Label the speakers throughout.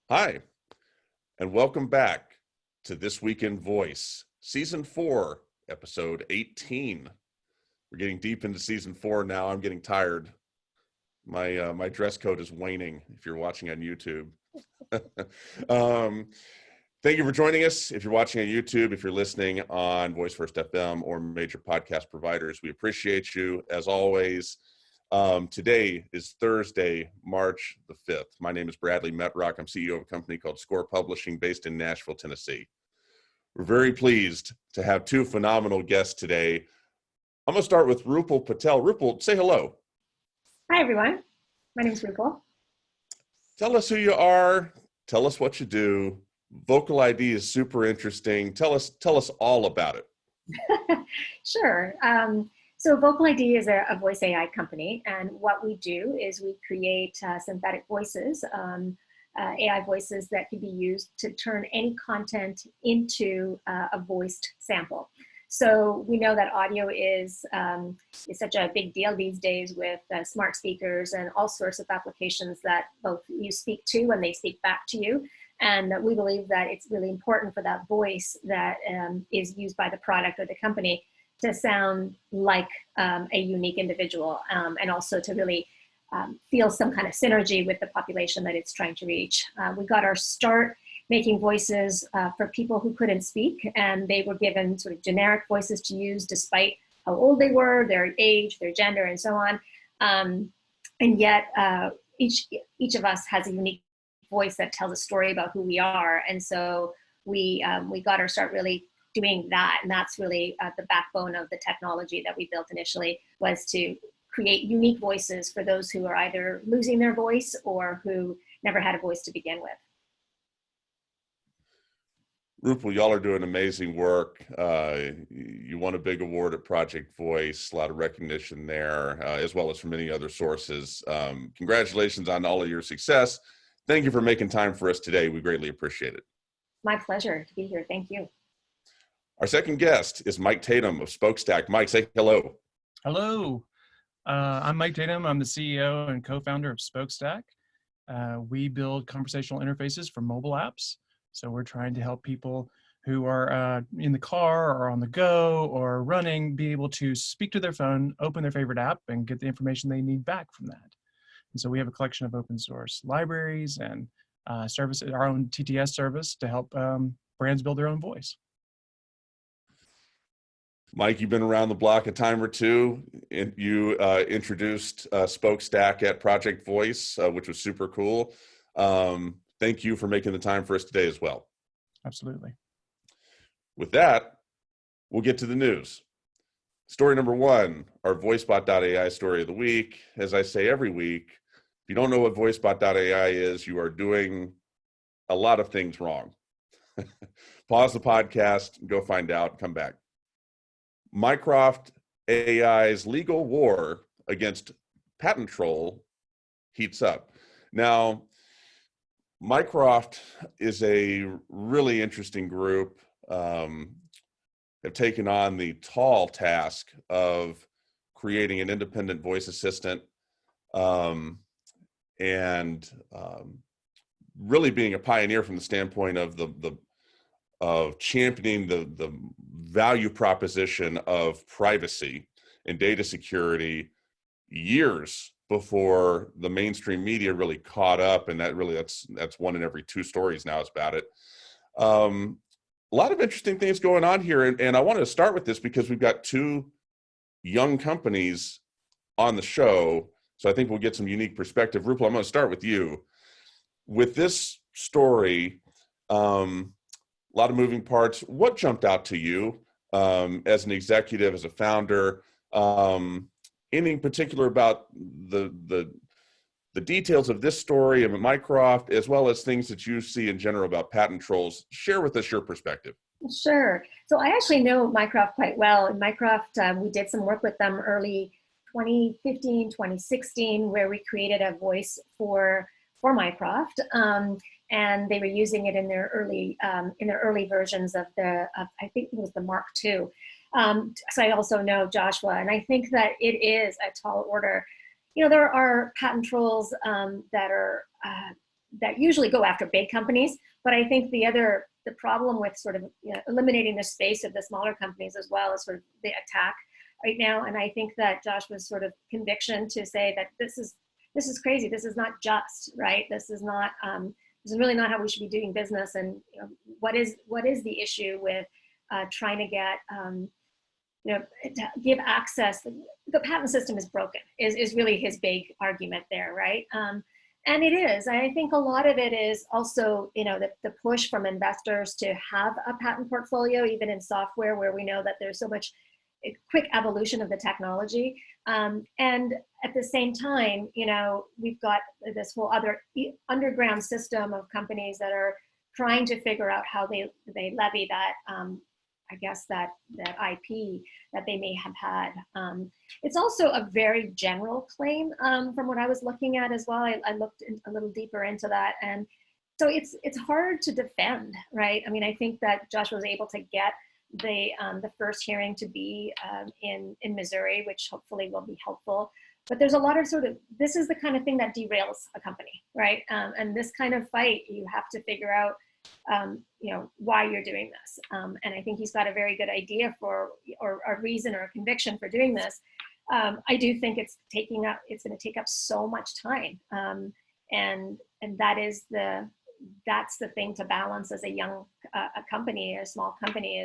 Speaker 1: Hi, and welcome back to This Week in Voice, Season 4, Episode 18. We're getting deep into Season 4 now. I'm getting tired. My dress code is waning if you're watching on YouTube. Thank you for joining us. If you're watching on YouTube, if you're listening on Voice First FM or major podcast providers, we appreciate you as always. Today is Thursday, March the 5th. My name is Bradley Metrock. I'm CEO of a company called Score Publishing based in Nashville, Tennessee. We're very pleased to have two phenomenal guests today. I'm going to start with Rupal Patel. Rupal, say hello.
Speaker 2: Hi, everyone. My name is Rupal.
Speaker 1: Tell us who you are. Tell us what you do. VocaliD is super interesting. Tell us all about it.
Speaker 2: Sure. So VocaliD is a voice AI company, and what we do is we create synthetic voices, AI voices that can be used to turn any content into a voiced sample. So we know that audio is such a big deal these days with smart speakers and all sorts of applications that both you speak to and they speak back to you. And we believe that it's really important for that voice that is used by the product or the company to sound like a unique individual, and also to really feel some kind of synergy with the population that it's trying to reach. We got our start making voices for people who couldn't speak, and they were given sort of generic voices to use despite how old they were, their age, their gender, and so on. And yet each of us has a unique voice that tells a story about who we are. And so we got our start really doing that, and that's really the backbone of the technology that we built initially, was to create unique voices for those who are either losing their voice or who never had a voice to begin with.
Speaker 1: Rupal, y'all are doing amazing work. You won a big award at Project Voice, a lot of recognition there, as well as from many other sources. Congratulations on all of your success. Thank you for making time for us today. We greatly appreciate it.
Speaker 2: My pleasure to be here. Thank you.
Speaker 1: Our second guest is Mike Tatum of Spokestack. Mike, say hello.
Speaker 3: Hello. I'm Mike Tatum. I'm the CEO and co-founder of Spokestack. We build conversational interfaces for mobile apps. So we're trying to help people who are in the car or on the go or running be able to speak to their phone, open their favorite app, and get the information they need back from that. And so we have a collection of open source libraries and services, our own TTS service to help brands build their own voice.
Speaker 1: Mike, you've been around the block a time or two. You introduced Spokestack at Project Voice, which was super cool. Thank you for making the time for us today as well.
Speaker 3: Absolutely.
Speaker 1: With that, we'll get to the news. Story number one, our VoiceBot.ai story of the week. As I say every week, if you don't know what VoiceBot.ai is, you are doing a lot of things wrong. Pause the podcast, go find out, come back. Mycroft AI's legal war against patent troll heats up. Now, Mycroft is a really interesting group. Have taken on the tall task of creating an independent voice assistant, and really being a pioneer from the standpoint of of championing the value proposition of privacy and data security years before the mainstream media really caught up, and that's one in every two stories now is about it. A lot of interesting things going on here, and I wanted to start with this because we've got two young companies on the show, so I think we'll get some unique perspective. Rupal, I'm going to start with you. With this story, a lot of moving parts. What jumped out to you as an executive, as a founder? Anything particular about the details of this story of Mycroft, as well as things that you see in general about patent trolls? Share with us your perspective.
Speaker 2: Sure. So I actually know Mycroft quite well. In Mycroft, we did some work with them early 2015, 2016, where we created a voice for Mycroft. And they were using it in their early versions of I think it was the Mark II. So I also know Joshua, and I think that it is a tall order. You know, there are patent trolls that are that usually go after big companies. But I think the problem with sort of eliminating the space of the smaller companies as well is sort of the attack right now. And I think that Joshua's sort of conviction to say that this is crazy. This is not just, right? This is really not how we should be doing business. And what is the issue with trying to get give access? The patent system is broken. Is really his big argument there, right? And it is. I think a lot of it is also, the push from investors to have a patent portfolio, even in software, where we know that there's so much quick evolution of the technology. And at the same time, we've got this whole other underground system of companies that are trying to figure out how they levy that, I guess, that IP that they may have had. It's also a very general claim from what I was looking at as well. I looked a little deeper into that. And so it's hard to defend, right? I mean, I think that Joshua was able to get the first hearing to be in Missouri, which hopefully will be helpful. But there's a lot of this is the kind of thing that derails a company, right? And this kind of fight, you have to figure out, why you're doing this. And I think he's got a very good idea or a reason or a conviction for doing this. I do think it's going to take up so much time. And that's the thing to balance as a young a company, a small company,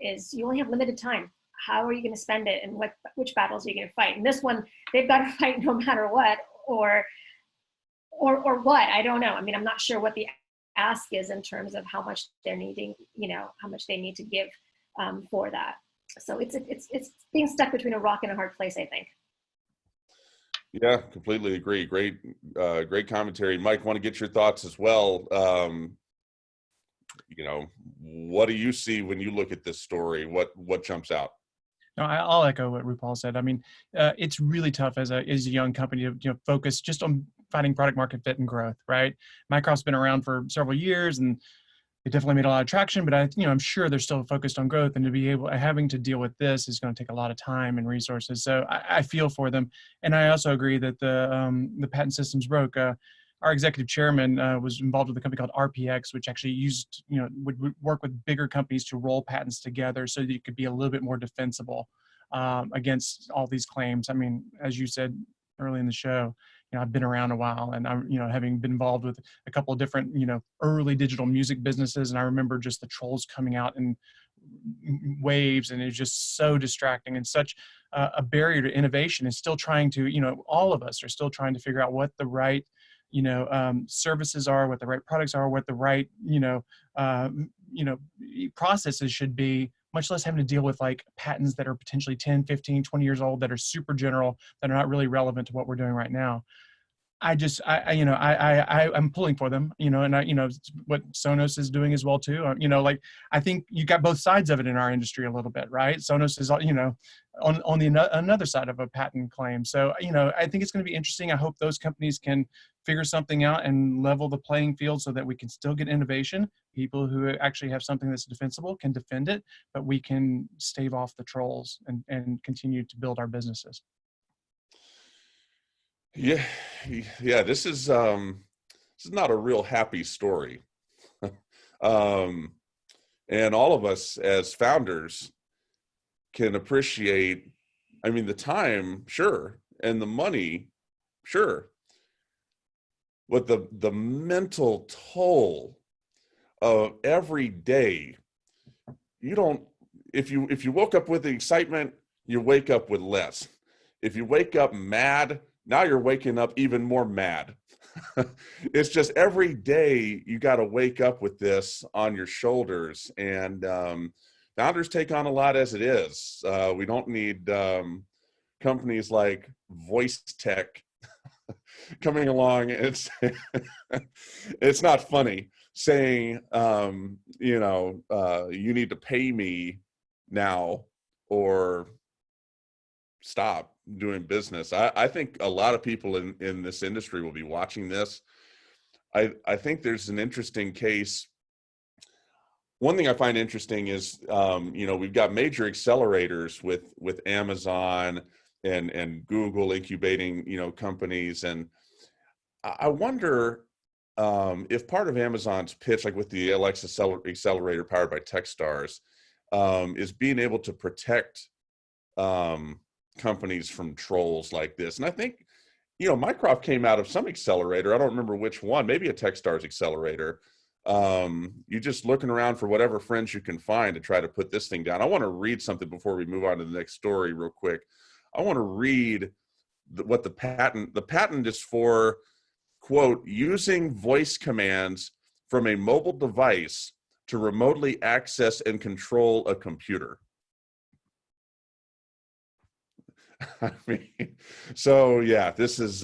Speaker 2: is you only have limited time. How are you going to spend it, and which battles are you going to fight? And this one, they've got to fight no matter what, or what, I don't know. I mean, I'm not sure what the ask is in terms of how much they're needing, how much they need to give for that. So it's being stuck between a rock and a hard place, I think.
Speaker 1: Yeah, completely agree. Great commentary. Mike, want to get your thoughts as well. What do you see when you look at this story? What jumps out?
Speaker 3: No, I'll echo what Rupal said. I mean, it's really tough as a young company to focus just on finding product market fit and growth, right? Mycroft's been around for several years, and it definitely made a lot of traction. But I'm sure they're still focused on growth, and to be having to deal with this is going to take a lot of time and resources. So I feel for them, and I also agree that the patent system's broke. Our executive chairman was involved with a company called RPX, which actually would work with bigger companies to roll patents together so that you could be a little bit more defensible against all these claims. I mean, as you said early in the show, I've been around a while, and I'm, having been involved with a couple of different, early digital music businesses. And I remember just the trolls coming out in waves, and it's just so distracting and such a barrier to innovation. Is still trying to, all of us are still trying to figure out what the right services are, what the right products are, what the right, processes should be, much less having to deal with like patents that are potentially 10, 15, 20 years old, that are super general, that are not really relevant to what we're doing right now. I'm pulling for them, and what Sonos is doing as well too. I think you got both sides of it in our industry a little bit, right? Sonos is, on the another side of a patent claim. So, I think it's going to be interesting. I hope those companies can figure something out and level the playing field so that we can still get innovation. People who actually have something that's defensible can defend it, but we can stave off the trolls and continue to build our businesses.
Speaker 1: Yeah. This is not a real happy story. And all of us as founders can appreciate, the time, sure, and the money, sure, but the mental toll of every day. If you woke up with the excitement, you wake up with less. If you wake up mad, now you're waking up even more mad. It's just every day you got to wake up with this on your shoulders, and founders take on a lot as it is. We don't need companies like Voice Tech coming along. It's not funny saying, you need to pay me now or stop doing business. I think a lot of people in this industry will be watching this. I think there's an interesting case. One thing I find interesting is, we've got major accelerators with Amazon and Google incubating, companies. And I wonder, if part of Amazon's pitch, like with the Alexa accelerator powered by Techstars, is being able to protect companies from trolls like this. And I think, Mycroft came out of some accelerator. I don't remember which one, maybe a Techstars accelerator. You're just looking around for whatever friends you can find to try to put this thing down. I want to read something before we move on to the next story real quick. I want to read what the patent is for, quote, using voice commands from a mobile device to remotely access and control a computer. I mean, so yeah, this is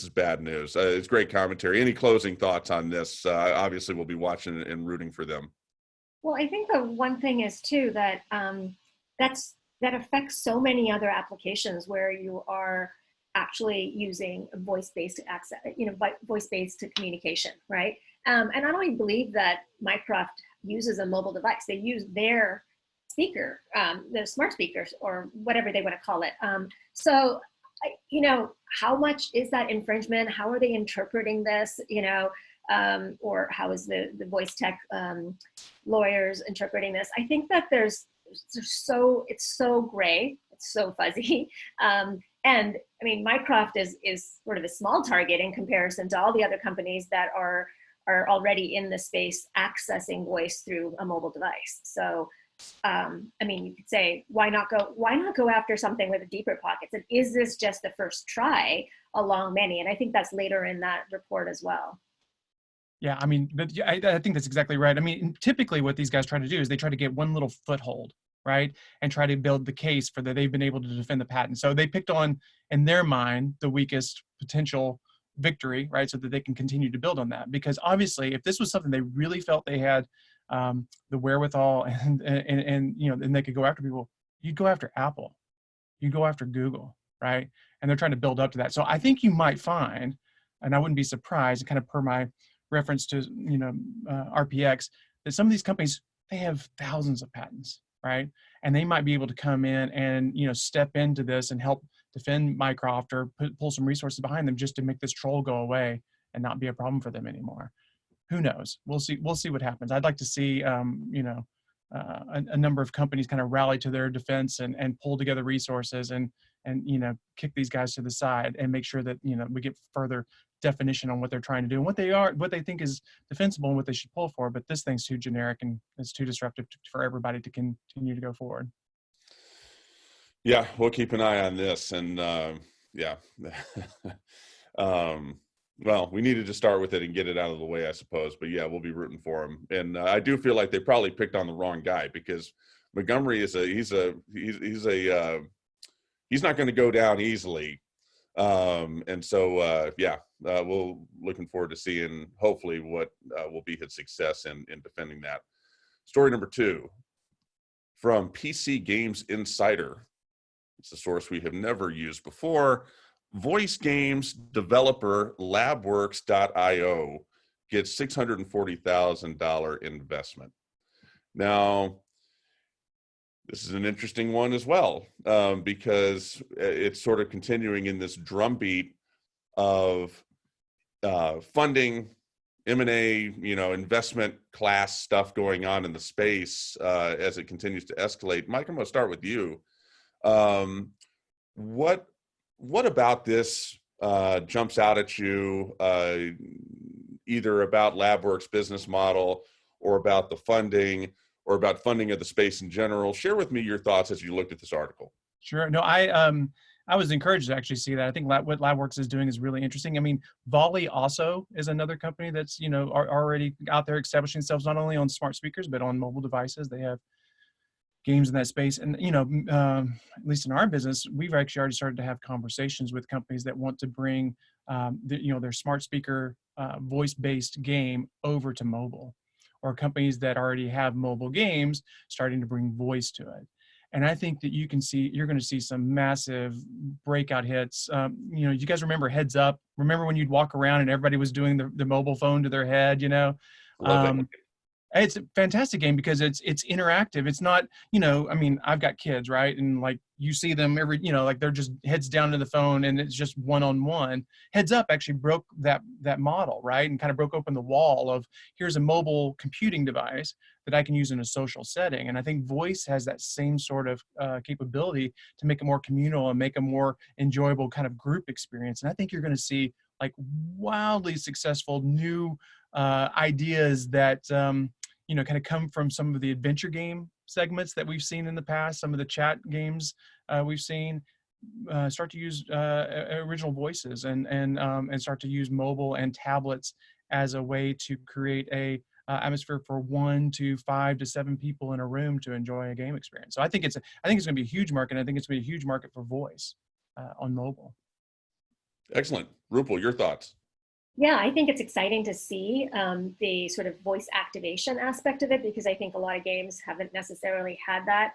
Speaker 1: bad news. It's great commentary. Any closing thoughts on this? Obviously, we'll be watching and rooting for them.
Speaker 2: Well, I think the one thing is too that that affects so many other applications where you are actually using voice-based access, voice-based communication, right? And I don't even believe that Mycroft uses a mobile device. They use their speaker, the smart speakers, or whatever they want to call it. So, how much is that infringement? How are they interpreting this? Or how is the voice tech lawyers interpreting this? I think that it's so gray, it's so fuzzy. And I mean, Mycroft is sort of a small target in comparison to all the other companies that are already in the space accessing voice through a mobile device. So, I mean, you could say, why not go after something with deeper pockets? And is this just the first try along many? And I think that's later in that report as well.
Speaker 3: Yeah, I mean, I think that's exactly right. I mean, typically what these guys try to do is they try to get one little foothold, right? And try to build the case for that they've been able to defend the patent. So they picked on, in their mind, the weakest potential victory, right? So that they can continue to build on that. Because obviously, if this was something they really felt they had the wherewithal and they could go after people, you'd go after Apple, you'd go after Google, right? And they're trying to build up to that. So I think you might find, and I wouldn't be surprised, kind of per my reference to RPX, that some of these companies, they have thousands of patents, right? And they might be able to come in and step into this and help defend Mycroft or pull some resources behind them just to make this troll go away and not be a problem for them anymore. Who knows? We'll see what happens. I'd like to see a number of companies kind of rally to their defense and pull together resources and kick these guys to the side and make sure that we get further definition on what they're trying to do and what they think is defensible and what they should pull for. But this thing's too generic and it's too disruptive for everybody to continue to go forward.
Speaker 1: Yeah, we'll keep an eye on this, and yeah. Well, we needed to start with it and get it out of the way, I suppose. But yeah, we'll be rooting for him. And I do feel like they probably picked on the wrong guy, because Montgomery he's not going to go down easily. And so yeah, we're looking forward to seeing hopefully what will be his success in defending that. Story number 2 from PC Games Insider. It's a source we have never used before. Voice games developer Labworks.io gets $640,000 investment. Now, this is an interesting one as well, because it's sort of continuing in this drumbeat of funding, M&A, investment class stuff going on in the space as it continues to escalate. Mike, I'm going to start with you. What about this jumps out at you, either about Labworks' business model or about the funding or about funding of the space in general? Share with me your thoughts as you looked at this article.
Speaker 3: Sure. No, I was encouraged to actually see that. I think what Labworks is doing is really interesting. I mean, Volley also is another company that's, are already out there establishing themselves not only on smart speakers, but on mobile devices. They have games in that space. And, at least in our business, we've actually already started to have conversations with companies that want to bring, their smart speaker voice-based game over to mobile, or companies that already have mobile games starting to bring voice to it. And I think that you're going to see some massive breakout hits. You guys remember Heads Up? Remember when you'd walk around and everybody was doing the mobile phone to their head,
Speaker 1: Love that.
Speaker 3: It's a fantastic game because it's interactive. It's not, I mean, I've got kids, right? And like you see them every, like they're just heads down to the phone and it's just one-on-one. Heads Up actually broke that model, right? And kind of broke open the wall of here's a mobile computing device that I can use in a social setting. And I think voice has that same sort of capability to make it more communal and make a more enjoyable kind of group experience. And I think you're going to see like wildly successful new ideas that, kind of come from some of the adventure game segments that we've seen in the past, some of the chat games we've seen start to use original voices and start to use mobile and tablets as a way to create a atmosphere for 1 to 5 to 7 people in a room to enjoy a game experience. So I think it's going to be a huge market. And I think it's going to be a huge market for voice on mobile.
Speaker 1: Excellent. Rupal, your thoughts?
Speaker 2: Yeah, I think it's exciting to see the sort of voice activation aspect of it, because I think a lot of games haven't necessarily had that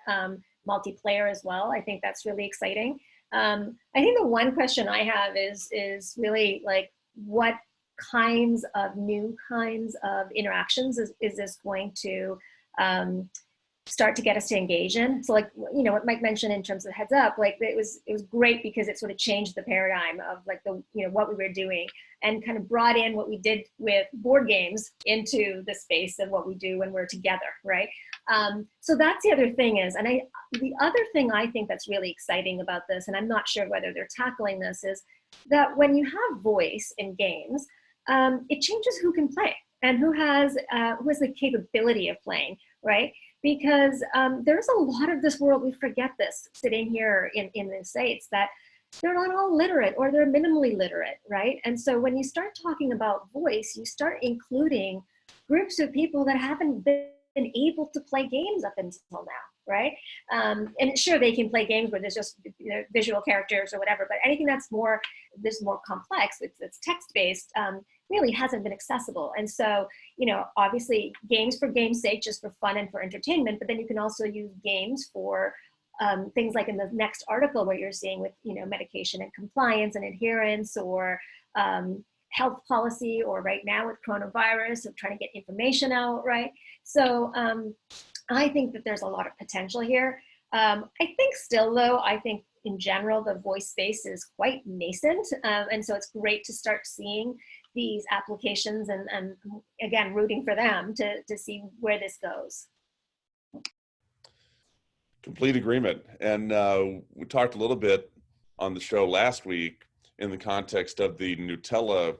Speaker 2: multiplayer as well. I think that's really exciting. I think the one question I have is really like, what kinds of new kinds of interactions is this going to start to get us to engage in? So like, what Mike mentioned in terms of Heads Up, like it was great because it sort of changed the paradigm of like what we were doing and kind of brought in what we did with board games into the space of what we do when we're together, right? So that's the other thing is, and the other thing I think that's really exciting about this, and I'm not sure whether they're tackling this, is that when you have voice in games, it changes who can play and who has the capability of playing, right? Because there's a lot of this world, we forget this sitting here in the States, that they're not all literate or they're minimally literate, right? And so when you start talking about voice, you start including groups of people that haven't been able to play games up until now, right? And sure, they can play games where there's just visual characters or whatever, but anything that's more complex, it's text-based, really hasn't been accessible. And so, obviously games for game's sake, just for fun and for entertainment, but then you can also use games for things like in the next article where you're seeing with, medication and compliance and adherence, or health policy, or right now with coronavirus, of trying to get information out, right? So I think that there's a lot of potential here. I think still though, in general, the voice space is quite nascent. And so it's great to start seeing these applications and again, rooting for them to see where this goes.
Speaker 1: Complete agreement. And we talked a little bit on the show last week in the context of the Nutella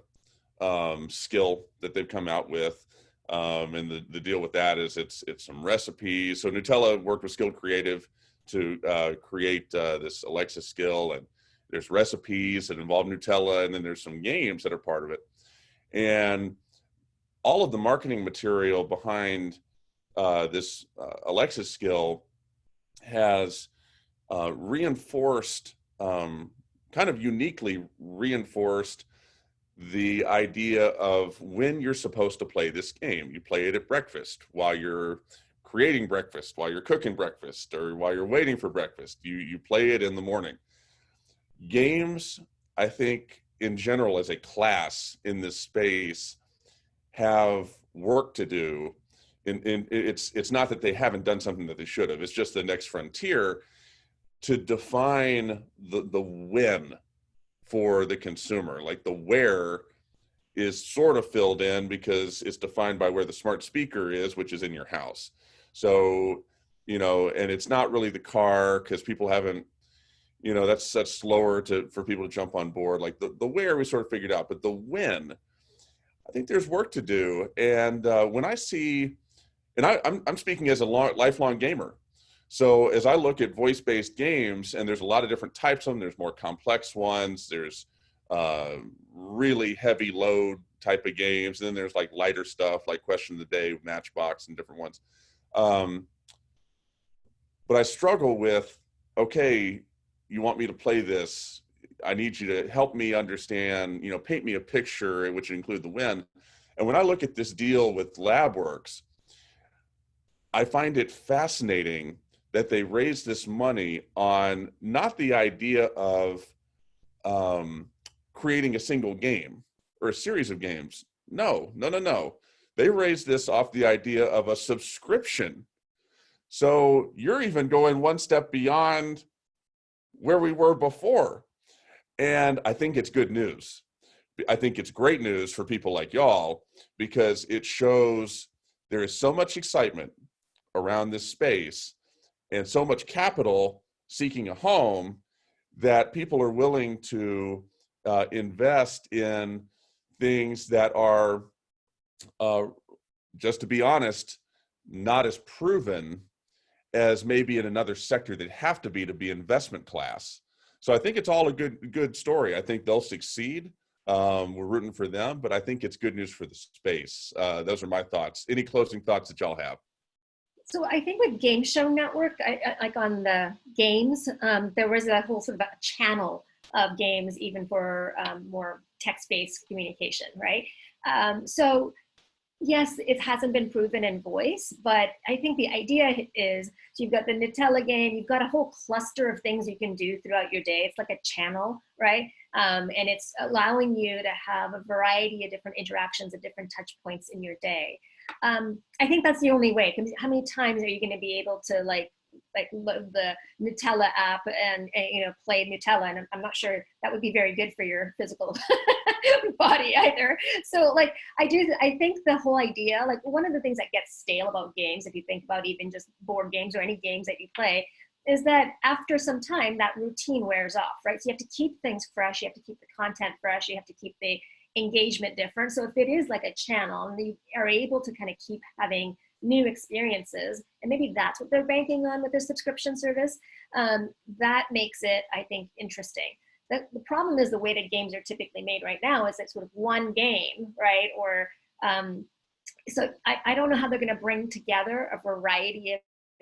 Speaker 1: skill that they've come out with. And the deal with that is it's some recipes. So Nutella worked with Skilled Creative to create this Alexa skill, and there's recipes that involve Nutella, and then there's some games that are part of it. And all of the marketing material behind this Alexa skill has reinforced, kind of uniquely reinforced, the idea of when you're supposed to play this game. You play it at breakfast, while you're creating breakfast, while you're cooking breakfast, or while you're waiting for breakfast. You play it in the morning. Games, I think, in general, as a class in this space, have work to do. And it's not that they haven't done something that they should have. It's just the next frontier to define the when for the consumer. Like the where is sort of filled in because it's defined by where the smart speaker is, which is in your house. So, and it's not really the car, because people haven't, that's slower for people to jump on board. Like the where we sort of figured out, but the when, I think there's work to do. And when I see, and I'm speaking as a lifelong gamer. So as I look at voice-based games, and there's a lot of different types of them, there's more complex ones, there's really heavy load type of games, and then there's like lighter stuff like Question of the Day, Matchbox, and different ones. But I struggle with, okay, you want me to play this, I need you to help me understand, paint me a picture, which include the when. And when I look at this deal with LabWorks, I find it fascinating that they raised this money on not the idea of creating a single game or a series of games. No. They raised this off the idea of a subscription. So you're even going one step beyond where we were before. And I think it's good news. I think it's great news for people like y'all, because it shows there is so much excitement around this space and so much capital seeking a home that people are willing to invest in things that are, just to be honest, not as proven as maybe in another sector that have to be investment class. So I think it's all a good story. I think they'll succeed. We're rooting for them, but I think it's good news for the space. Those are my thoughts. Any closing thoughts that y'all have?
Speaker 2: So I think with Game Show Network, like on the games, there was a whole sort of a channel of games, even for more text-based communication, right? So yes, it hasn't been proven in voice, but I think the idea is, so you've got the Nutella game, you've got a whole cluster of things you can do throughout your day. It's like a channel, right? And it's allowing you to have a variety of different interactions at different touch points in your day. I think that's the only way. How many times are you going to be able to like load the Nutella app and play Nutella? And I'm not sure that would be very good for your physical body either. So like I think the whole idea, like one of the things that gets stale about games, if you think about even just board games or any games that you play, is that after some time that routine wears off, right? So you have to keep things fresh, you have to keep the content fresh, you have to keep the engagement different. So if it is like a channel and you are able to kind of keep having new experiences, and maybe that's what they're banking on with their subscription service, that makes it, I think, interesting. The problem is the way that games are typically made right now is it's sort of one game, right? Or so I don't know how they're going to bring together a variety of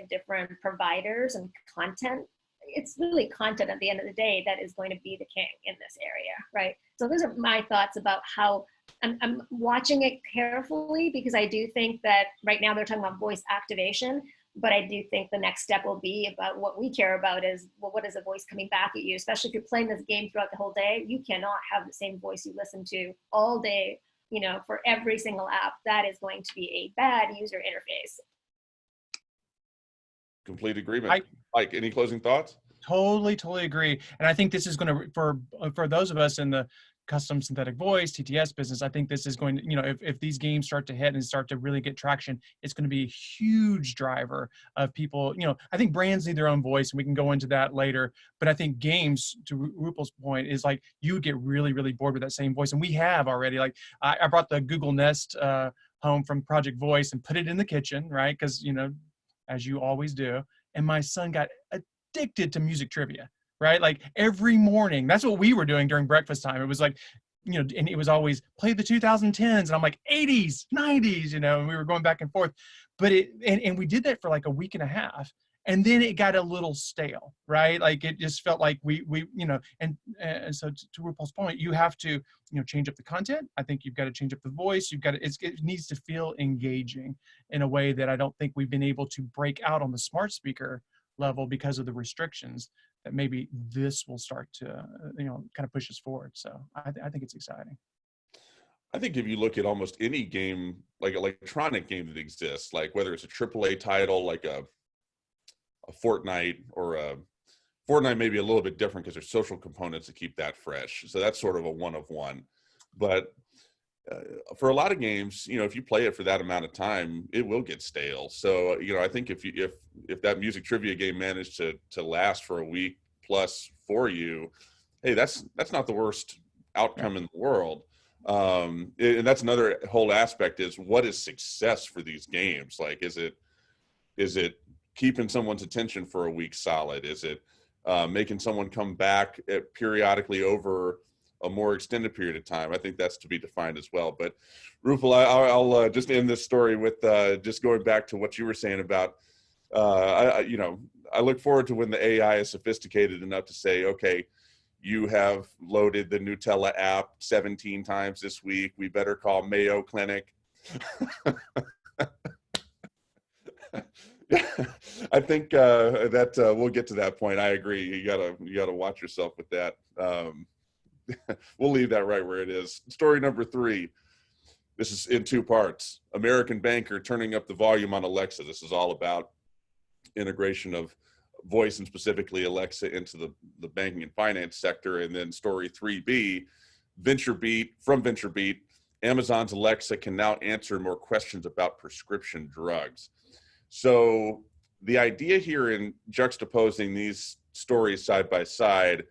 Speaker 2: different providers and content. It's really content at the end of the day that is going to be the king in this area, right? So those are my thoughts about how I'm watching it carefully, because I do think that right now they're talking about voice activation, but I do think the next step will be about what we care about is, well, what is a voice coming back at you? Especially if you're playing this game throughout the whole day, you cannot have the same voice you listen to all day, for every single app. That is going to be a bad user interface.
Speaker 1: Complete agreement. Mike, any closing thoughts?
Speaker 3: Totally agree. And I think this is going to, for those of us in the custom synthetic voice, TTS business, I think this is going to, if these games start to hit and start to really get traction, it's going to be a huge driver of people. I think brands need their own voice, and we can go into that later. But I think games, to Rupal's point, is like you get really, really bored with that same voice. And we have already, like I brought the Google Nest home from Project Voice and put it in the kitchen, right? Because, as you always do. And my son got addicted to music trivia, right? Like every morning, that's what we were doing during breakfast time. It was like, and it was always play the 2010s. And I'm like 80s, 90s, and we were going back and forth. But and we did that for like a week and a half. And then it got a little stale, right? Like it just felt like we and so to Rupal's point, you have to, change up the content. I think you've got to change up the voice. It needs to feel engaging in a way that I don't think we've been able to break out on the smart speaker level because of the restrictions that maybe this will start to, kind of push us forward. So I think it's exciting.
Speaker 1: I think if you look at almost any game, like electronic game that exists, like whether it's a AAA title, like a Fortnite, or a Fortnite may be a little bit different because there's social components to keep that fresh. So that's sort of a one of one. But for a lot of games, if you play it for that amount of time, it will get stale. So, I think if that music trivia game managed to last for a week plus for you, hey, that's not the worst outcome in the world. And that's another whole aspect is, what is success for these games? Like, is it keeping someone's attention for a week solid? Is it making someone come back periodically over a more extended period of time? I think that's to be defined as well. But Rupal, I'll just end this story with just going back to what you were saying about, I look forward to when the AI is sophisticated enough to say, okay, you have loaded the Nutella app 17 times this week. We better call Mayo Clinic. I think that we'll get to that point. I agree. You gotta watch yourself with that. We'll leave that right where it is. Story number 3. This is in two parts. American Banker turning up the volume on Alexa. This is all about integration of voice and specifically Alexa into the banking and finance sector. And then story 3B, VentureBeat, Amazon's Alexa can now answer more questions about prescription drugs. So the idea here in juxtaposing these stories side by side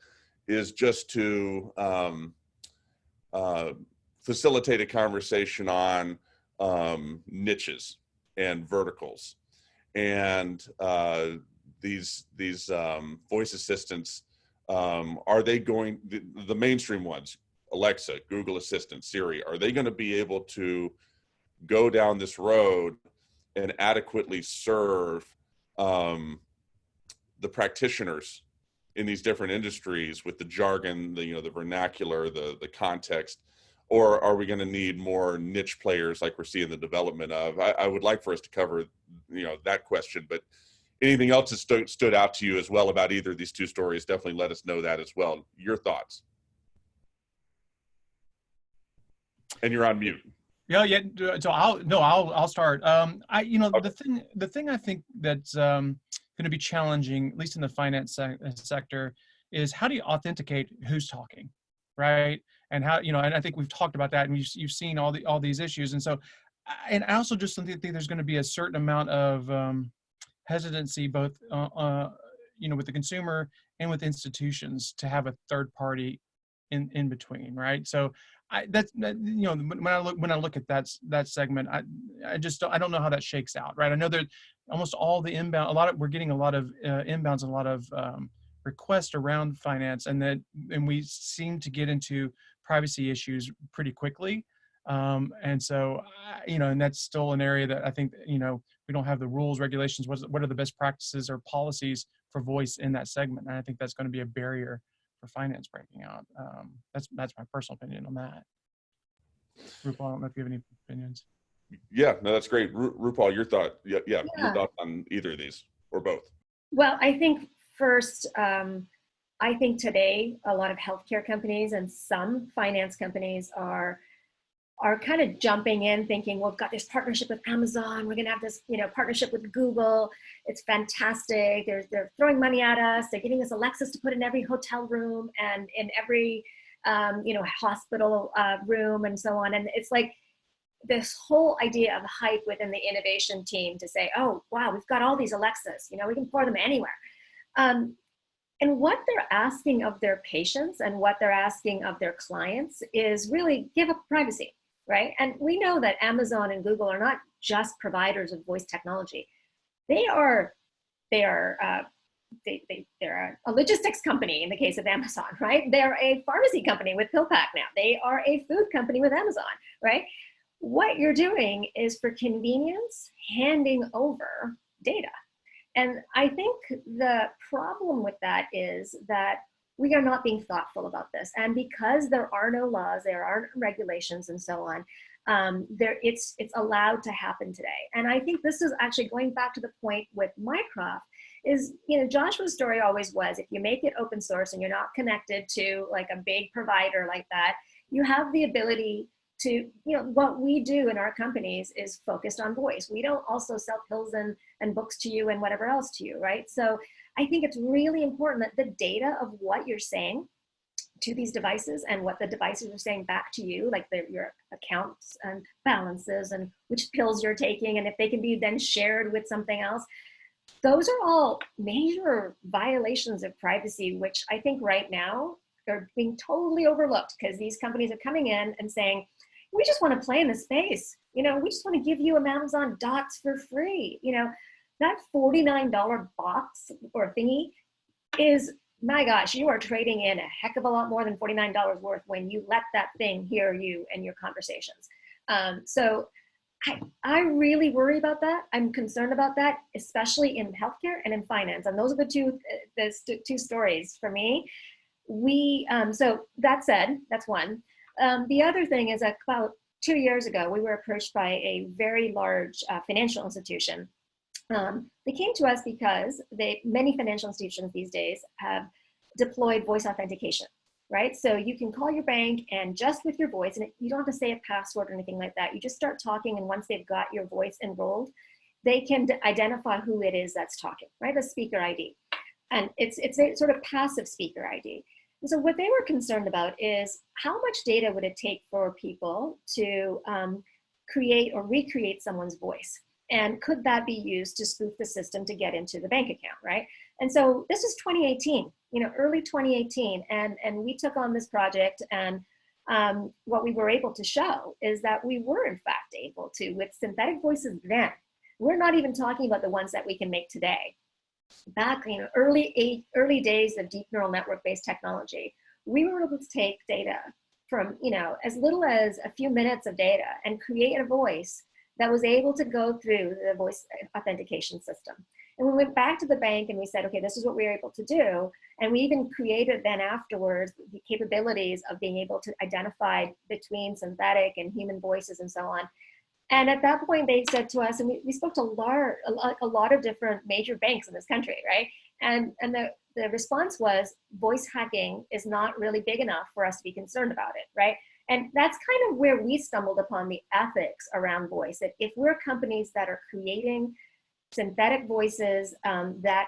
Speaker 1: is just to facilitate a conversation on niches and verticals. And these voice assistants, are they going, the mainstream ones, Alexa, Google Assistant, Siri, are they going to be able to go down this road and adequately serve the practitioners in these different industries with the jargon, the vernacular, the context? Or are we going to need more niche players like we're seeing the development of? I would like for us to cover, that question, but anything else that stood out to you as well about either of these two stories, definitely let us know that as well. Your thoughts. And you're on mute.
Speaker 3: Yeah. So I'll start. Okay. The thing I think that's going to be challenging, at least in the finance sector, is how do you authenticate who's talking, right? And how, and I think we've talked about that, and you've seen all these issues. And so, and I also just think there's going to be a certain amount of hesitancy, both, with the consumer and with institutions, to have a third party in between, right? So when I look at that segment, I don't know how that shakes out, right? I know that almost all the inbound, we're getting a lot of inbounds and a lot of requests around finance, and we seem to get into privacy issues pretty quickly. And so, and that's still an area that I think, we don't have the rules, regulations, what are the best practices or policies for voice in that segment. And I think that's going to be a barrier for finance breaking out. That's my personal opinion on that. Rupal, I don't know if you have any opinions.
Speaker 1: Yeah, no, that's great. Rupal, your thought. Yeah, your thoughts on either of these or both.
Speaker 2: Well, I think first, I think today a lot of healthcare companies and some finance companies are kind of jumping in thinking, well, we've got this partnership with Amazon, we're going to have this, partnership with Google. It's fantastic. They're throwing money at us. They're getting us Alexas to put in every hotel room and in every, hospital room and so on. And it's like this whole idea of hype within the innovation team to say, oh, wow, we've got all these Alexas, we can pour them anywhere. And what they're asking of their patients and what they're asking of their clients is really give up privacy, right? And we know that Amazon and Google are not just providers of voice technology. They're a logistics company in the case of Amazon, right? They're a pharmacy company with PillPack now. They are a food company with Amazon, right? What you're doing is, for convenience, handing over data. And I think the problem with that is that we are not being thoughtful about this. And because there are no laws, there aren't regulations and so on, it's allowed to happen today. And I think this is actually going back to the point with Mycroft is, Joshua's story always was, if you make it open source and you're not connected to like a big provider like that, you have the ability to, what we do in our companies is focused on voice. We don't also sell pills and books to you and whatever else to you, right? So I think it's really important that the data of what you're saying to these devices and what the devices are saying back to you, like your accounts and balances and which pills you're taking, and if they can be then shared with something else, those are all major violations of privacy, which I think right now are being totally overlooked because these companies are coming in and saying, we just want to play in the space. We just want to give you Amazon dots for free. That $49 box or thingy is, my gosh, you are trading in a heck of a lot more than $49 worth when you let that thing hear you and your conversations. So I really worry about that. I'm concerned about that, especially in healthcare and in finance. And those are the two stories for me. So that said, that's one. The other thing is that about 2 years ago, we were approached by a very large financial institution. They came to us because many financial institutions these days have deployed voice authentication, right? So you can call your bank and just with your voice, and you don't have to say a password or anything like that. You just start talking, and once they've got your voice enrolled, they can identify who it is that's talking, right? A speaker ID. And it's a sort of passive speaker ID. And so what they were concerned about is how much data would it take for people to create or recreate someone's voice? And could that be used to spoof the system to get into the bank account, right? And so this is 2018, early 2018. And we took on this project, and what we were able to show is that we were in fact able to, with synthetic voices then, we're not even talking about the ones that we can make today. Back, early days of deep neural network-based technology, we were able to take data from, as little as a few minutes of data and create a voice that was able to go through the voice authentication system. And we went back to the bank and we said, okay, this is what we were able to do. And we even created then afterwards the capabilities of being able to identify between synthetic and human voices and so on. And at that point, they said to us, and we spoke to a lot of different major banks in this country, right? And the response was, voice hacking is not really big enough for us to be concerned about it, right? And that's kind of where we stumbled upon the ethics around voice. That if we're companies that are creating synthetic voices that,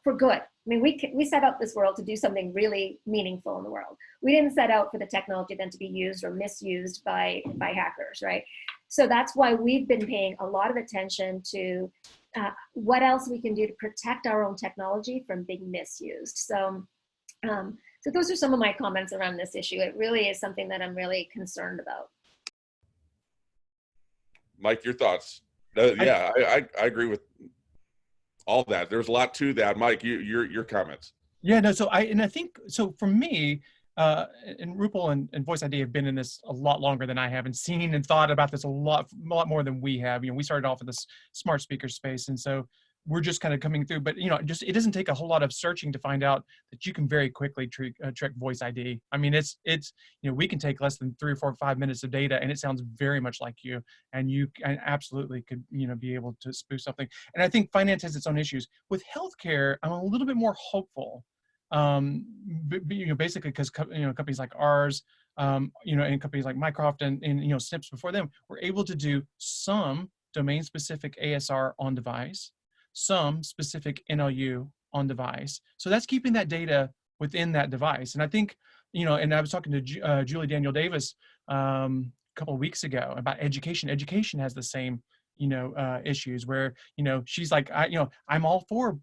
Speaker 2: for good. I mean, we set out this world to do something really meaningful in the world. We didn't set out for the technology then to be used or misused by hackers, right? So that's why we've been paying a lot of attention to what else we can do to protect our own technology from being misused. So, so those are some of my comments around this issue. It really is something that I'm really concerned about.
Speaker 1: Mike, your thoughts? Yeah, I agree with all that. There's a lot to that. Mike, your comments.
Speaker 3: Yeah, no, so I think, so for me, and Rupal and VocaliD have been in this a lot longer than I have, and seen and thought about this a lot more than we have. We started off in this smart speaker space, and so we're just kind of coming through. But it doesn't take a whole lot of searching to find out that you can very quickly trick voice ID. I mean, it's we can take less than 3 or 4 or 5 minutes of data, and it sounds very much like you, and you absolutely could be able to spoof something. And I think finance has its own issues. With healthcare, I'm a little bit more hopeful. Basically because companies like ours, and companies like Mycroft and SNPs before them were able to do some domain-specific ASR on device, some specific NLU on device. So that's keeping that data within that device. And I think, and I was talking to Julie Daniel Davis a couple of weeks ago about education. Education has the same, issues where, she's like, I'm all for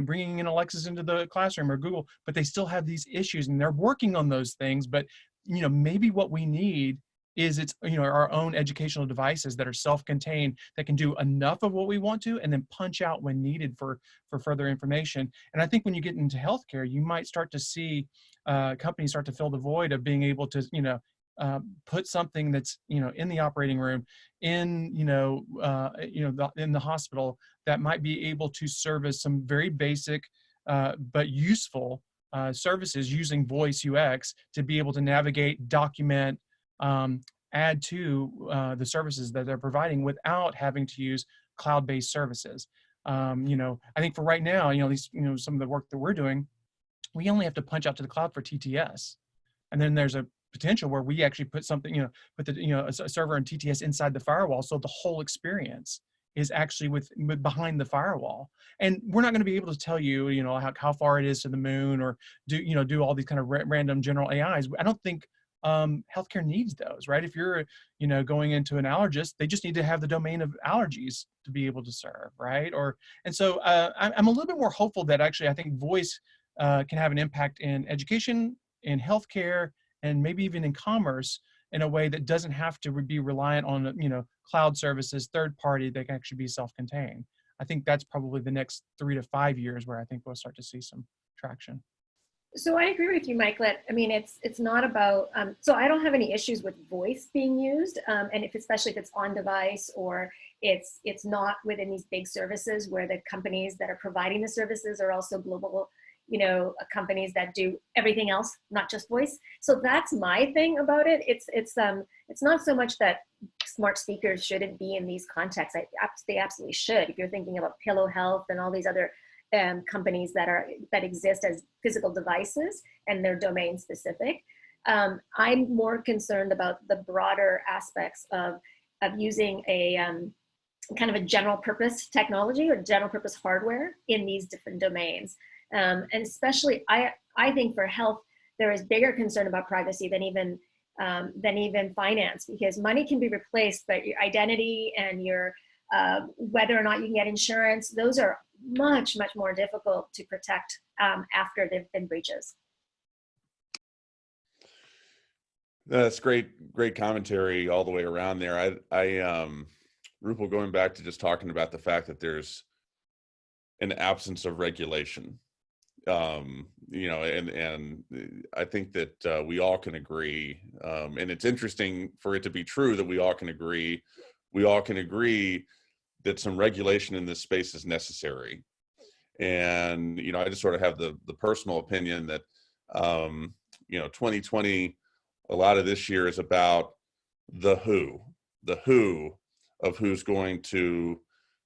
Speaker 3: bringing in Alexis into the classroom or Google, but they still have these issues and they're working on those things. But, maybe what we need is our own educational devices that are self-contained, that can do enough of what we want to, and then punch out when needed for further information. And I think when you get into healthcare, you might start to see companies start to fill the void of being able to, put something that's in the operating room, in in the hospital, that might be able to service some very basic but useful services using voice UX to be able to navigate, document, add to the services that they're providing without having to use cloud-based services. I think for right now, at least some of the work that we're doing, we only have to punch out to the cloud for TTS, and then there's a potential where we actually put something, put a server and TTS inside the firewall, so the whole experience is actually with behind the firewall. And we're not going to be able to tell you, how far it is to the moon, or do all these kind of random general AIs. I don't think healthcare needs those, right? If you're, going into an allergist, they just need to have the domain of allergies to be able to serve, right? And so I'm a little bit more hopeful that actually I think voice can have an impact in education, in healthcare, and maybe even in commerce, in a way that doesn't have to be reliant on, cloud services, third party, that can actually be self-contained. I think that's probably the next 3 to 5 years where I think we'll start to see some traction.
Speaker 2: So I agree with you, Mike. I mean, it's not about, so I don't have any issues with voice being used, and especially if it's on device, or it's not within these big services where the companies that are providing the services are also global, companies that do everything else, not just voice. So that's my thing about it. It's not so much that smart speakers shouldn't be in these contexts. They absolutely should. If you're thinking about pillow health and all these other companies that exist as physical devices and they're domain specific. I'm more concerned about the broader aspects of using a kind of a general purpose technology or general purpose hardware in these different domains. And especially, I think for health, there is bigger concern about privacy than even finance, because money can be replaced, but your identity and your whether or not you can get insurance, those are much more difficult to protect after there've been breaches.
Speaker 1: That's great commentary all the way around there. Rupal, going back to just talking about the fact that there's an absence of regulation, you know, and I think that we all can agree, and it's interesting for it to be true that we all can agree that some regulation in this space is necessary. And, you know, I just sort of have the personal opinion that, you know, 2020, a lot of this year is about the who of who's going to,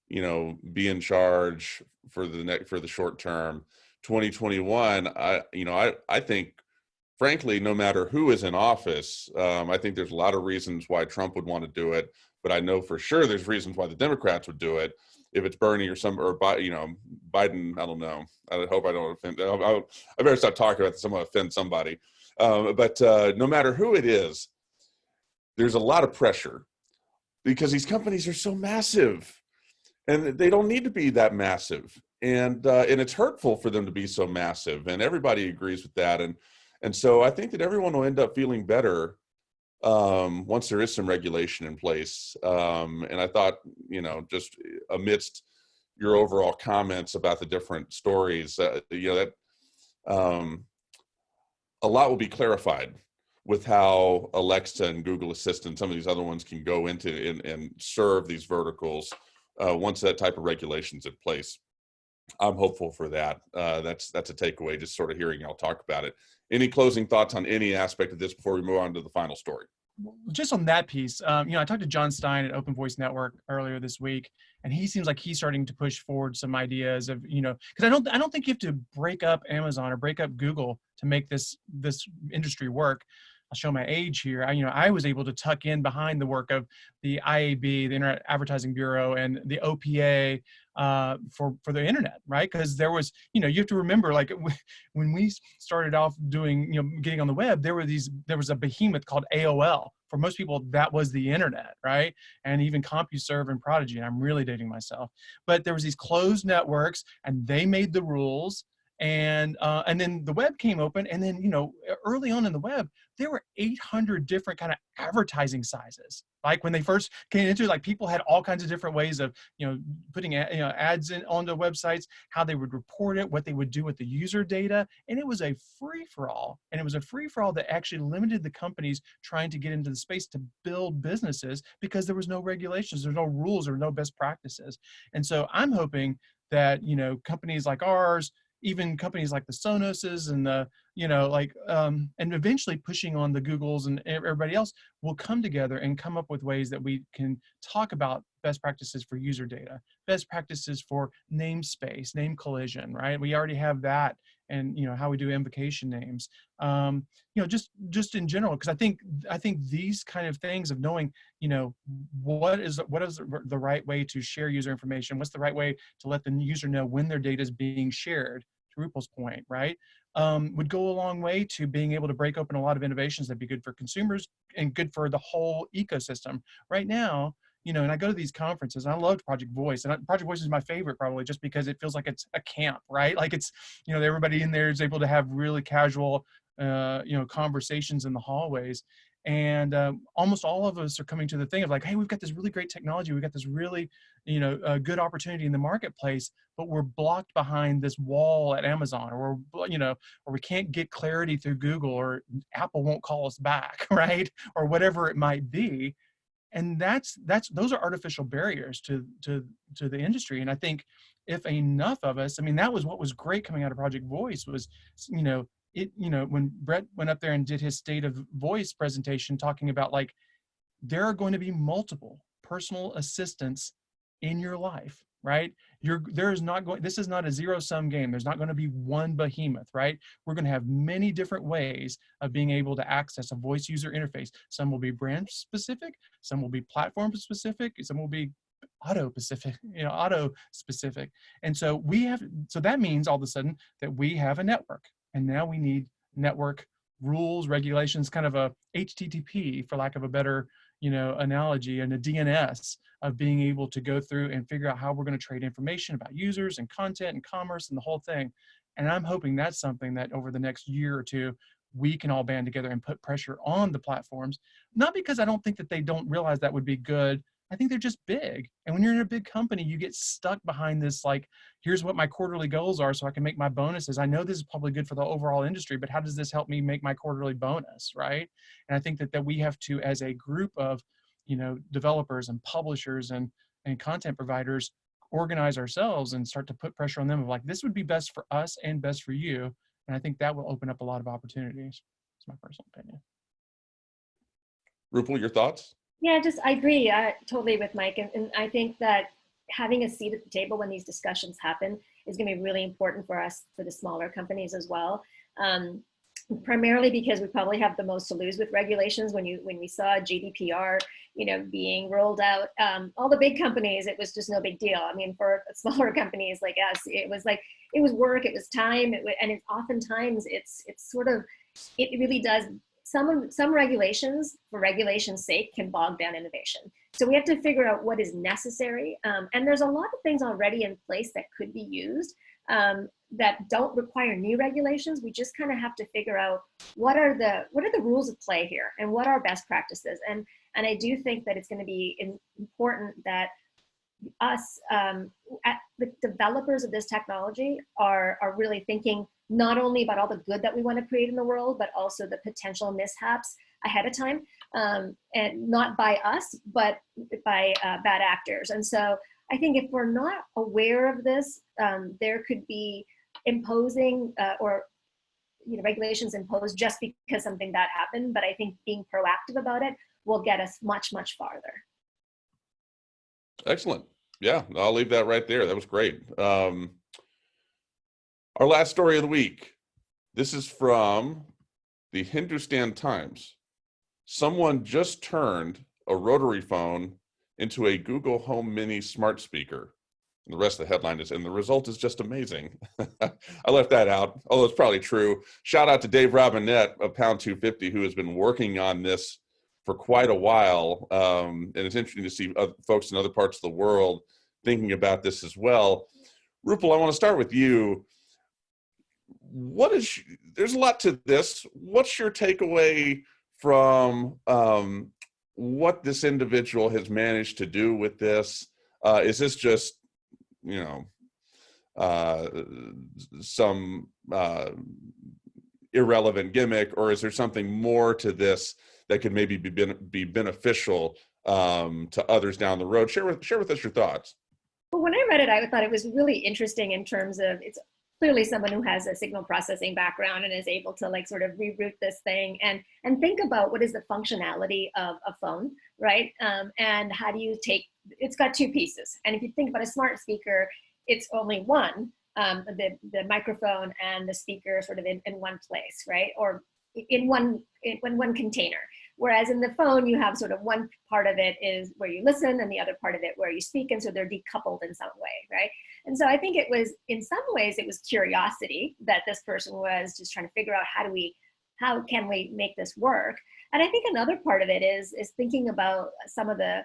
Speaker 1: you know, be in charge for the short term. 2021, I think, frankly, no matter who is in office, I think there's a lot of reasons why Trump would want to do it, but I know for sure there's reasons why the Democrats would do it. If it's Bernie or you know, Biden, I don't know. I hope I don't offend. I better stop talking about this. I'm going to offend somebody. But no matter who it is, there's a lot of pressure because these companies are so massive, and they don't need to be that massive. And it's hurtful for them to be so massive, and everybody agrees with that. And so I think that everyone will end up feeling better once there is some regulation in place. And I thought, you know, just amidst your overall comments about the different stories, you know, that a lot will be clarified with how Alexa and Google Assistant, some of these other ones can go into and serve these verticals once that type of regulation's in place. I'm hopeful for that. That's a takeaway, just sort of hearing y'all talk about it. Any closing thoughts on any aspect of this before we move on to the final story?
Speaker 3: Just on that piece, you know, I talked to John Stein at Open Voice Network earlier this week, and he seems like he's starting to push forward some ideas of, you know, because I don't think you have to break up Amazon or break up Google to make this industry work. I'll show my age here. I was able to tuck in behind the work of the IAB, the Internet Advertising Bureau, and the OPA for the internet, right? Because there was, you have to remember, like when we started off doing, getting on the web, there was a behemoth called AOL. For most people, that was the internet, right? And even CompuServe and Prodigy. And I'm really dating myself, but there was these closed networks, and they made the rules. And then the web came open, and then early on in the web, there were 800 different kind of advertising sizes. Like when they first came into it, like people had all kinds of different ways of putting ads in onto websites, how they would report it, what they would do with the user data, and it was a free for all. And it was a free for all that actually limited the companies trying to get into the space to build businesses because there was no regulations, there's no rules, or no best practices. And so I'm hoping that companies like ours, even companies like the Sonoses and the, and eventually pushing on the Googles and everybody else will come together and come up with ways that we can talk about best practices for user data, best practices for namespace, name collision, right? We already have that, and how we do invocation names, just in general, because I think these kind of things of knowing, what is the right way to share user information, what's the right way to let the user know when their data is being shared, to Rupal's point, right, would go a long way to being able to break open a lot of innovations that'd be good for consumers and good for the whole ecosystem. Right now, and I go to these conferences, and I loved Project Voice, and Project Voice is my favorite probably just because it feels like it's a camp, right? Like it's, everybody in there is able to have really casual, conversations in the hallways. And almost all of us are coming to the thing of like, hey, we've got this really great technology. We've got this really, good opportunity in the marketplace, but we're blocked behind this wall at Amazon, or or we can't get clarity through Google, or Apple won't call us back, right? Or whatever it might be. And those are artificial barriers to the industry. And I think if enough of us, that was what was great coming out of Project Voice was, when Brett went up there and did his State of Voice presentation, talking about like, there are going to be multiple personal assistants in your life right? This is not a zero-sum game. There's not going to be one behemoth, right? We're going to have many different ways of being able to access a voice user interface. Some will be brand specific, some will be platform specific, some will be auto specific. And so that means all of a sudden that we have a network, and now we need network rules, regulations, kind of a HTTP, for lack of a better analogy, and a DNS of being able to go through and figure out how we're going to trade information about users and content and commerce and the whole thing. And I'm hoping that's something that over the next year or two, we can all band together and put pressure on the platforms, not because I don't think that they don't realize that would be good. I think they're just big. And when you're in a big company, you get stuck behind this, like, here's what my quarterly goals are so I can make my bonuses. I know this is probably good for the overall industry, but how does this help me make my quarterly bonus, right? And I think that we have to, as a group of, developers and publishers and content providers, organize ourselves and start to put pressure on them of like, this would be best for us and best for you. And I think that will open up a lot of opportunities. It's my personal opinion.
Speaker 1: Rupal, your thoughts?
Speaker 2: Yeah, I agree totally with Mike. And I think that having a seat at the table when these discussions happen is going to be really important for us, for the smaller companies as well. Primarily because we probably have the most to lose with regulations. When we saw GDPR, being rolled out, all the big companies, it was just no big deal. I mean, for smaller companies like us, it was like, it was work, it was time, and oftentimes it's sort of, it really does. Some regulations, for regulation's sake, can bog down innovation. So we have to figure out what is necessary. And there's a lot of things already in place that could be used that don't require new regulations. We just kind of have to figure out what are the rules of play here and what are best practices. And I do think that it's going to be important that us, the developers of this technology, are really thinking not only about all the good that we want to create in the world, but also the potential mishaps ahead of time, and not by us, but by bad actors. And so I think if we're not aware of this, there could be imposing or regulations imposed just because something bad happened. But I think being proactive about it will get us much, much farther.
Speaker 1: Excellent. Yeah, I'll leave that right there. That was great. Our last story of the week. This is from the Hindustan Times. Someone just turned a rotary phone into a Google Home Mini smart speaker. And the rest of the headline is, and the result is just amazing. I left that out, although it's probably true. Shout out to Dave Robinette of Pound 250, who has been working on this for quite a while. And it's interesting to see folks in other parts of the world thinking about this as well. Rupal, I want to start with you. There's a lot to this. What's your takeaway from what this individual has managed to do with this? Is this just, some irrelevant gimmick, or is there something more to this that could maybe be beneficial to others down the road? Share with us your thoughts.
Speaker 2: Well, when I read it, I thought it was really interesting in terms of, it's clearly someone who has a signal processing background and is able to like sort of reroute this thing and think about what is the functionality of a phone, right? And how do you it's got two pieces. And if you think about a smart speaker, it's only one, the microphone and the speaker sort of in one place, right? Or in one container. Whereas in the phone, you have sort of one part of it is where you listen and the other part of it where you speak. And so they're decoupled in some way, right? And so I think it was, in some ways, it was curiosity that this person was just trying to figure out how can we make this work? And I think another part of it is thinking about some of the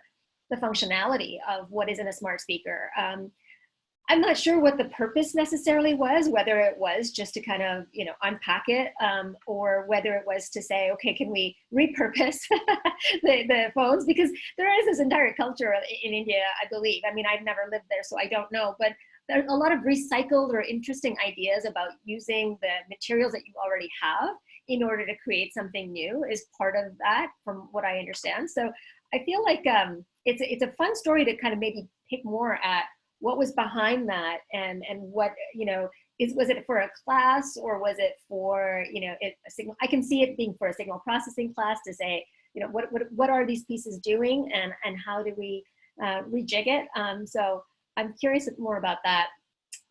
Speaker 2: functionality of what is in a smart speaker. I'm not sure what the purpose necessarily was, whether it was just to kind of, unpack it, or whether it was to say, okay, can we repurpose the phones? Because there is this entire culture in India, I believe. I mean, I've never lived there, so I don't know, but there's a lot of recycled or interesting ideas about using the materials that you already have in order to create something new is part of that, from what I understand. So I feel like it's a fun story to kind of maybe pick more at what was behind that, and what, was it for a class, or was it for, a signal? I can see it being for a signal processing class to say, what are these pieces doing, and how do we rejig it? So I'm curious more about that.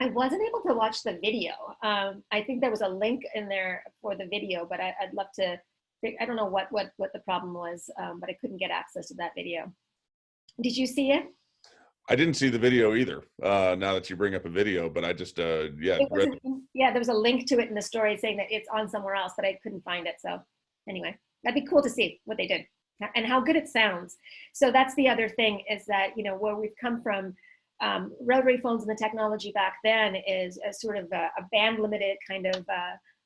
Speaker 2: I wasn't able to watch the video. I think there was a link in there for the video, but I'd love to. I don't know what the problem was, but I couldn't get access to that video. Did you see it?
Speaker 1: I didn't see the video either. Now that you bring up a video, but I just yeah.
Speaker 2: Yeah, there was a link to it in the story saying that it's on somewhere else, but I couldn't find it. So anyway, that'd be cool to see what they did and how good it sounds. So that's the other thing, is that, you know, where we've come from. Rotary phones and the technology back then is a sort of a band limited kind of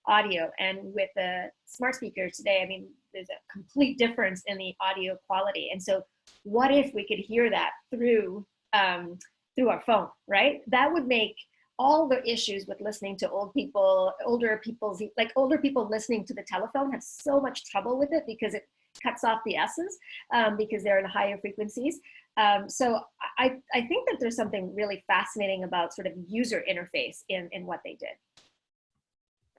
Speaker 2: audio, and with the smart speakers today, I mean, there's a complete difference in the audio quality. And so what if we could hear that through our phone, right? That would make all the issues with listening to older people listening to the telephone have so much trouble with it, because it cuts off the S's, because they're in higher frequencies. So I think that there's something really fascinating about sort of user interface in what they did.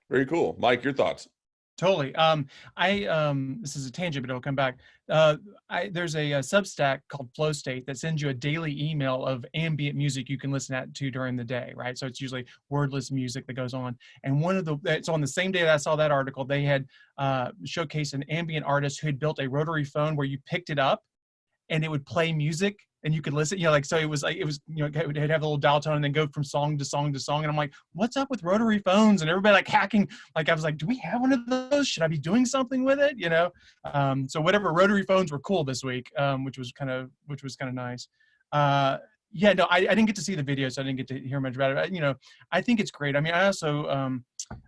Speaker 1: Very cool. Mike, your thoughts?
Speaker 3: Totally. This is a tangent, but it'll come back. There's a Substack called Flow State that sends you a daily email of ambient music you can listen to during the day, right? So it's usually wordless music that goes on. And so on the same day that I saw that article, they had showcased an ambient artist who had built a rotary phone where you picked it up and it would play music and you could listen, you know, like, so it was, you know, it would have a little dial tone and then go from song to song to song. And I'm like, what's up with rotary phones? And everybody like hacking, like, I was like, do we have one of those? Should I be doing something with it? You know? So whatever, rotary phones were cool this week, which was kind of nice. Yeah, no, I didn't get to see the video, so I didn't get to hear much about it. But, you know, I think it's great. I mean, I also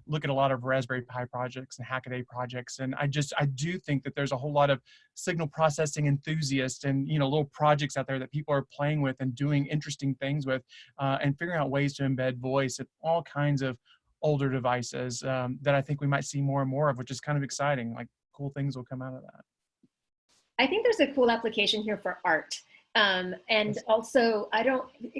Speaker 3: look at a lot of Raspberry Pi projects and Hackaday projects, and I do think that there's a whole lot of signal processing enthusiasts and, you know, little projects out there that people are playing with and doing interesting things with, and figuring out ways to embed voice in all kinds of older devices that I think we might see more and more of, which is kind of exciting. Like, cool things will come out of that.
Speaker 2: I think there's a cool application here for art. And also,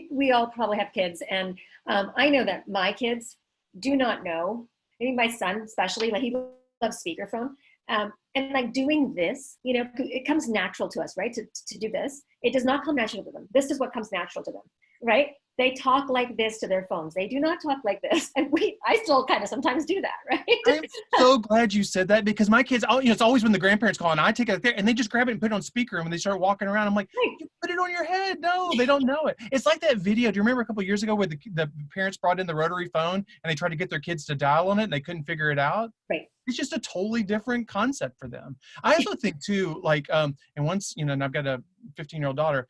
Speaker 2: we all probably have kids, and I know that my kids do not know, I mean, my son especially, like, he loves speakerphone. And like doing this, you know, it comes natural to us, right? To do this. It does not come natural to them. This is what comes natural to them, right? They talk like this to their phones. They do not talk like this. And I still kind of sometimes do that, right?
Speaker 3: I'm so glad you said that, because my kids, you know, it's always when the grandparents call and I take it there and they just grab it and put it on speaker, and when they start walking around, I'm like, hey, you put it on your head. No, they don't know it. It's like that video. Do you remember a couple of years ago where the parents brought in the rotary phone and they tried to get their kids to dial on it and they couldn't figure it out?
Speaker 2: Right.
Speaker 3: It's just a totally different concept for them. I also think too, like, and once, you know, and I've got a 15-year-old daughter,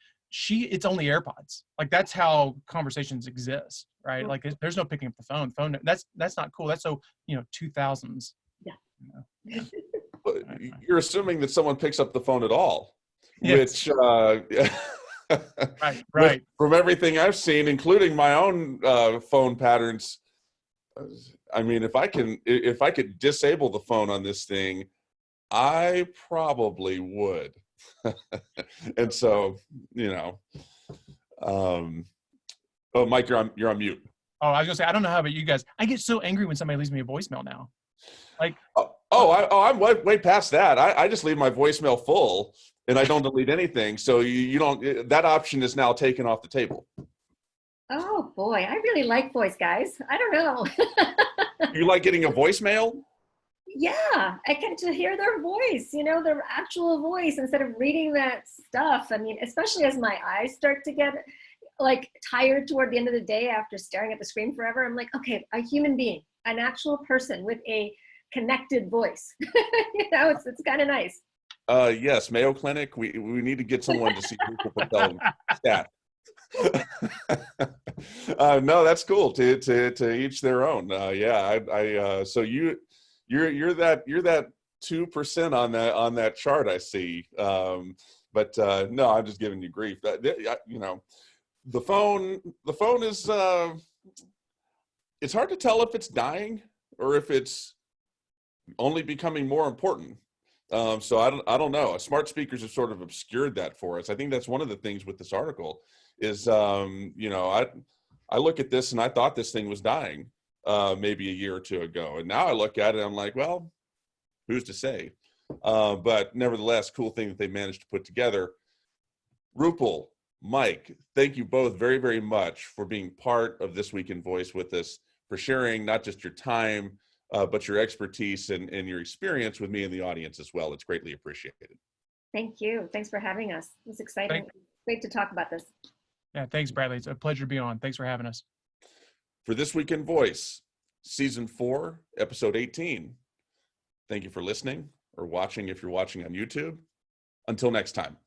Speaker 3: it's only AirPods. Like, that's how conversations exist, right? Like, there's no picking up the phone. That's not cool. That's so, you know, 2000s.
Speaker 2: Yeah.
Speaker 3: You know?
Speaker 1: But you're assuming that someone picks up the phone at all,
Speaker 3: yes.
Speaker 1: which
Speaker 3: right.
Speaker 1: From everything I've seen, including my own phone patterns, I mean, if I could disable the phone on this thing, I probably would. And so, you know, oh, Mike, you're on mute.
Speaker 3: Oh, I was gonna say, I don't know how about you guys. I get so angry when somebody leaves me a voicemail now. Like,
Speaker 1: I'm way past that. I just leave my voicemail full and I don't delete anything. So you don't, that option is now taken off the table.
Speaker 2: Oh boy, I really like voice, guys. I don't know.
Speaker 1: You like getting a voicemail?
Speaker 2: Yeah, I get to hear their voice, you know, their actual voice, instead of reading that stuff. I mean, especially as my eyes start to get like tired toward the end of the day after staring at the screen forever. I'm like, okay, a human being, an actual person with a connected voice. You know, it's kind of nice.
Speaker 1: Yes, Mayo Clinic. We need to get someone to see Rupal Patel stat. No, that's cool. To each their own. Yeah, so you're that 2% on that chart I see. But no, I'm just giving you grief. You know, the phone is it's hard to tell if it's dying or if it's only becoming more important. So I don't know. Smart speakers have sort of obscured that for us. I think that's one of the things with this article is, you know, I look at this and I thought this thing was dying maybe a year or two ago. And now I look at it and I'm like, well, who's to say? But nevertheless, cool thing that they managed to put together. Rupal, Mike, thank you both very, very much for being part of This Week in Voice with us, for sharing not just your time, but your expertise and your experience with me and the audience as well. It's greatly appreciated.
Speaker 2: Thank you. Thanks for having us. It was exciting. Great to talk about this.
Speaker 3: Yeah, thanks, Bradley. It's a pleasure to be on. Thanks for having us.
Speaker 1: For This Week in Voice, Season 4, Episode 18. Thank you for listening or watching if you're watching on YouTube. Until next time.